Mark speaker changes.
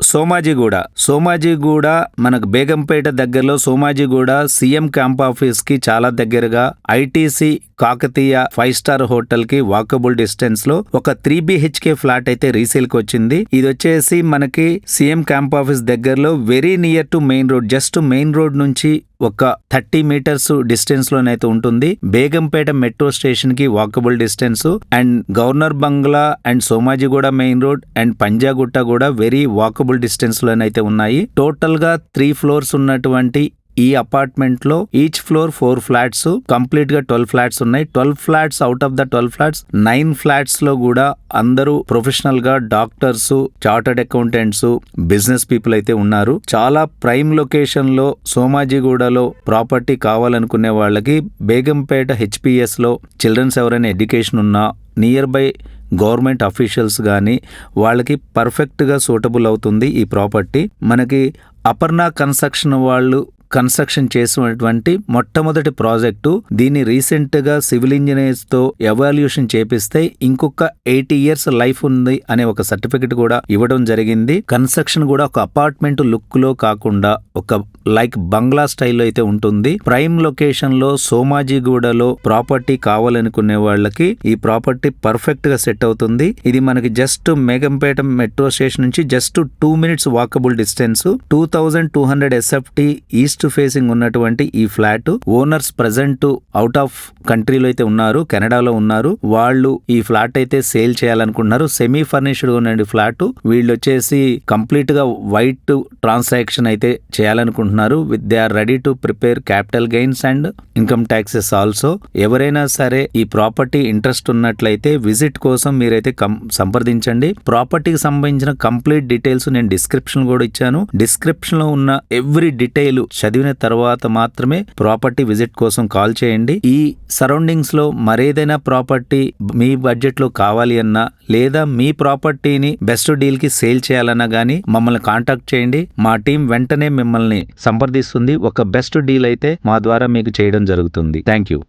Speaker 1: సోమాజిగూడ మనకు బేగంపేట దగ్గరలో Somajiguda CM camp office కి చాలా దగ్గరగా ఐటీసీ కాకతీయ 5-స్టార్ హోటల్ కి వాకబుల్ డిస్టెన్స్ లో ఒక 3 BHK ఫ్లాట్ అయితే రీసేల్ కి వచ్చింది. ఇది వచ్చేసి మనకి సీఎం క్యాంప్ ఆఫీస్ దగ్గరలో very near to main road, just main road నుంచి ఒక 30 మీటర్స్ డిస్టెన్స్ లోనైతే ఉంటుంది. బేగంపేట మెట్రో స్టేషన్ కి వాకబుల్ డిస్టెన్స్ అండ్ గవర్నర్ బంగ్లా and Somajiguda main road and Panjagutta కూడా వెరీ వాకబుల్ డిస్టెన్స్ లోనైతే ఉన్నాయి. టోటల్ గా 3 ఫ్లోర్స్ ఉన్నటువంటి ఈ అపార్ట్మెంట్ లో ఈచ్ ఫ్లోర్ 4 ఫ్లాట్స్, కంప్లీట్ గా 12 ఫ్లాట్స్ ఉన్నాయి. 12 flats out of the 12 flats 9 flats లో కూడా అందరూ ప్రొఫెషనల్ గా doctors, chartered accountants, business people అయితే ఉన్నారు. చాలా ప్రైమ్ లొకేషన్ లో సోమాజిగూడలో ప్రాపర్టీ కావాలనుకునే వాళ్ళకి బేగంపేట HPS లో చిల్డ్రన్స్ ఎవరైనా ఎడ్యుకేషన్ ఉన్నా నియర్ బై గవర్నమెంట్ అఫీషియల్స్ కానీ వాళ్ళకి పర్ఫెక్ట్గా సూటబుల్ అవుతుంది ఈ ప్రాపర్టీ. మనకి అపర్ణ కన్స్ట్రక్షన్ వాళ్ళు కన్స్ట్రక్షన్ చేసినటువంటి మొట్టమొదటి ప్రాజెక్టు. దీన్ని రీసెంట్ గా సివిల్ ఇంజనీర్స్ తో ఎవాల్యుయేషన్ చేపిస్తే ఇంకొక 80 years లైఫ్ ఉంది అనే ఒక సర్టిఫికెట్ కూడా ఇవ్వడం జరిగింది. కన్స్ట్రక్షన్ కూడా ఒక అపార్ట్మెంట్ లుక్ లో కాకుండా ఒక లైక్ బంగ్లా స్టైల్లో అయితే ఉంటుంది. ప్రైమ్ లొకేషన్ లో సోమాజిగూడలో ప్రాపర్టీ కావాలనుకునే వాళ్ళకి ఈ ప్రాపర్టీ పర్ఫెక్ట్ గా సెట్ అవుతుంది. ఇది మనకి జస్ట్ మేగంపేట మెట్రో స్టేషన్ నుంచి just 2 minutes walkable distance. 2200 SFT east facing ఉన్నటువంటి ఈ flat owners present out of కంట్రీలో అయితే ఉన్నారు, కెనడాలో ఉన్నారు. వాళ్ళు ఈ ఫ్లాట్ అయితే సేల్ చేయాలనుకుంటున్నారు. సెమీ ఫర్నిష్డ్ ఉన్న ఫ్లాట్. వీళ్ళు వచ్చేసి కంప్లీట్ గా వైట్ ట్రాన్సాక్షన్ అయితే చేయాలనుకుంటున్నారు. They are ready to prepare capital gains and income taxes also. ఎవరైనా సరే ఈ ప్రాపర్టీ ఇంట్రెస్ట్ ఉన్నట్లయితే విజిట్ కోసం మీరైతే సంప్రదించండి. ప్రాపర్టీకి సంబంధించిన కంప్లీట్ డీటెయిల్స్ నేను డిస్క్రిప్షన్ కూడా ఇచ్చాను. డిస్క్రిప్షన్ లో ఉన్న ఎవ్రీ డీటెయిల్ చదివిన తర్వాత మాత్రమే ప్రాపర్టీ విజిట్ కోసం కాల్ చేయండి. ఈ సరౌండింగ్స్ లో మరేదైనా ప్రాపర్టీ మీ బడ్జెట్ లో కావాలి అన్నా లేదా మీ ప్రాపర్టీని బెస్ట్ డీల్ కి సేల్ చేయాలన్నా గానీ మమ్మల్ని కాంటాక్ట్ చేయండి. మా టీం వెంటనే మిమ్మల్ని సంప్రదిస్తుంది. ఒక బెస్ట్ డీల్ అయితే మా ద్వారా మీకు చేయడం జరుగుతుంది. Thank you.